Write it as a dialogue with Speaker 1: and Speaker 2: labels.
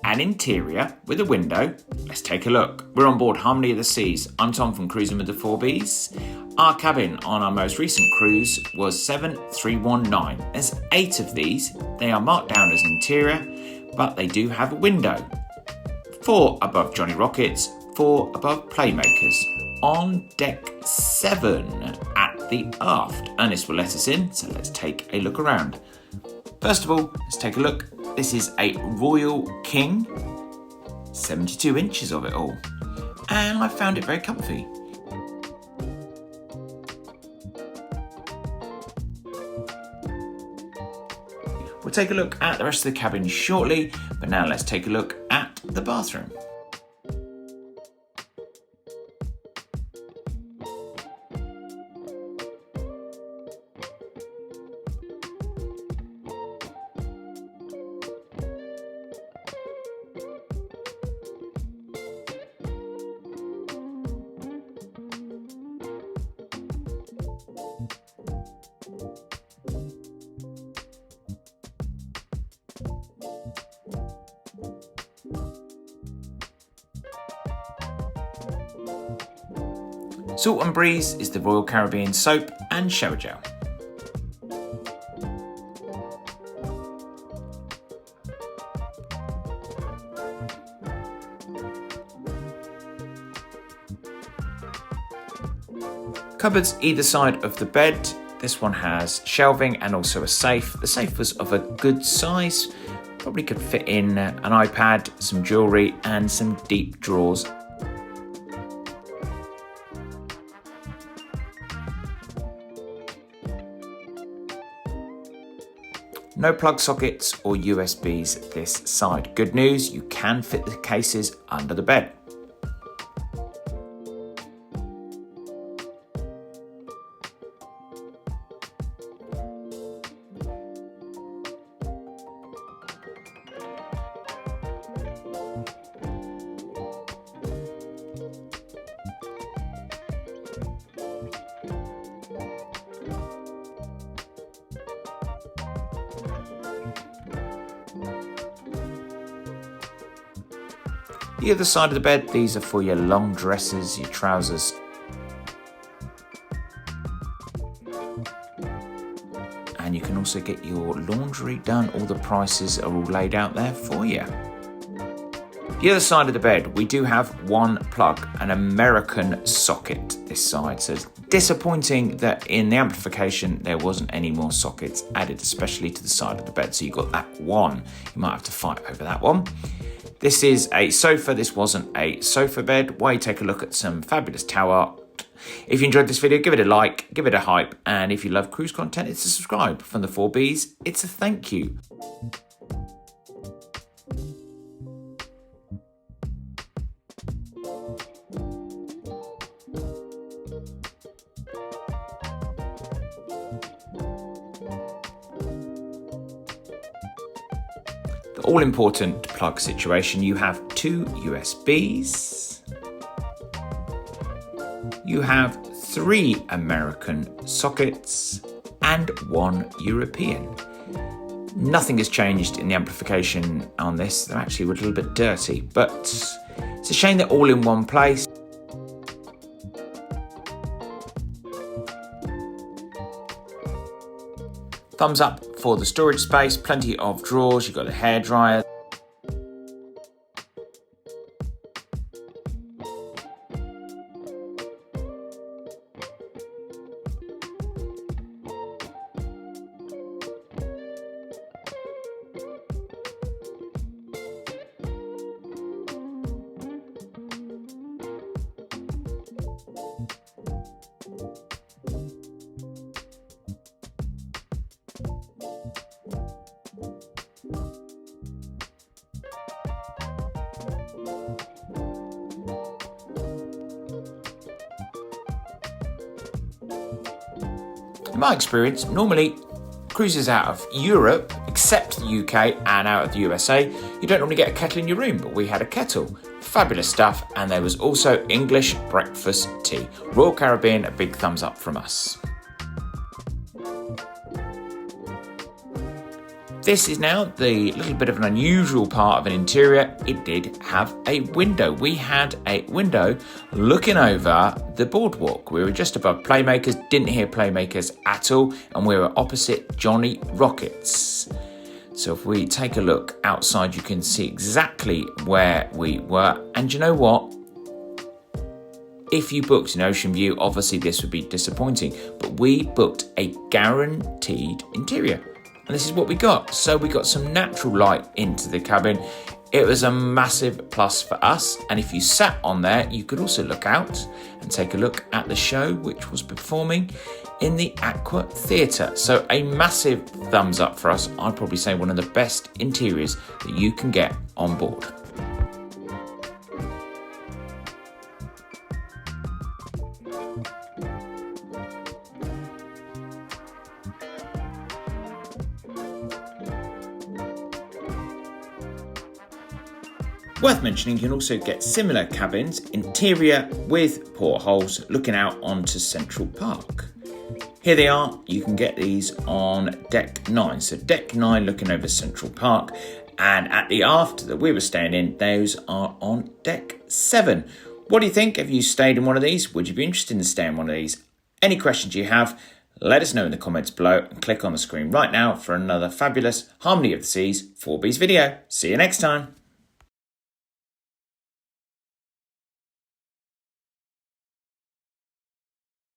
Speaker 1: an interior with a window. Let's take a look. We're on board Harmony of the Seas. I'm Tom from Cruising with the 4Bs. Our cabin on our most recent cruise was 7319. There's 8 of these. They are marked down as interior, but they do have a window. 4 above Johnny Rockets, 4 above Playmakers. On deck 7 at the aft. Ernest will let us in, so let's take a look around. First of all, let's take a look. This is a Royal King, 72 inches of it all, and I found it very comfy. We'll take a look at the rest of the cabin shortly, but now let's take a look at the bathroom. Salt and Breeze is the Royal Caribbean soap and shower gel. Cupboards either side of the bed. This one has shelving and also a safe. The safe was of a good size, probably could fit in an iPad, some jewellery and some deep drawers. No plug sockets or USBs this side. Good news, you can fit the cases under the bed. The other side of the bed, these are for your long dresses, your trousers. And you can also get your laundry done. All the prices are all laid out there for you. The other side of the bed, we do have one plug, an American socket this side. So it's disappointing that in the amplification there wasn't any more sockets added, especially to the side of the bed. So you got that one. You might have to fight over that one. This is a sofa. This wasn't a sofa bed. Why take a look at some fabulous towel art. If you enjoyed this video, give it a like, give it a hype, and if you love cruise content, it's a subscribe. From the 4Bs, it's a thank you. All-important plug situation. You have 2 USBs. You have 3 American sockets and 1 European. Nothing has changed in the amplification on this. They're actually a little bit dirty, but it's a shame they're all in one place. Thumbs up for the storage space, plenty of drawers, you've got a hairdryer. In my experience, normally cruises out of Europe, except the UK and out of the USA, you don't normally get a kettle in your room, but we had a kettle. Fabulous stuff, and there was also English breakfast tea. Royal Caribbean, a big thumbs up from us. This is now the little bit of an unusual part of an interior. It did have a window. We had a window looking over the boardwalk. We were just above Playmakers, didn't hear Playmakers at all, and we were opposite Johnny Rockets. So if we take a look outside, you can see exactly where we were. And you know what? If you booked an ocean view, obviously this would be disappointing, but we booked a guaranteed interior. And this is what we got. So we got some natural light into the cabin. It was a massive plus for us. And if you sat on there, you could also look out and take a look at the show, which was performing in the Aqua Theatre. So a massive thumbs up for us. I'd probably say one of the best interiors that you can get on board. Worth mentioning, you can also get similar cabins, interior with portholes looking out onto Central Park. Here they are, you can get these on deck 9. So deck 9 looking over Central Park, and at the aft that we were staying in, those are on deck 7. What do you think? Have you stayed in one of these? Would you be interested in staying in one of these? Any questions you have, let us know in the comments below and click on the screen right now for another fabulous Harmony of the Seas 4Bs video. See you next time.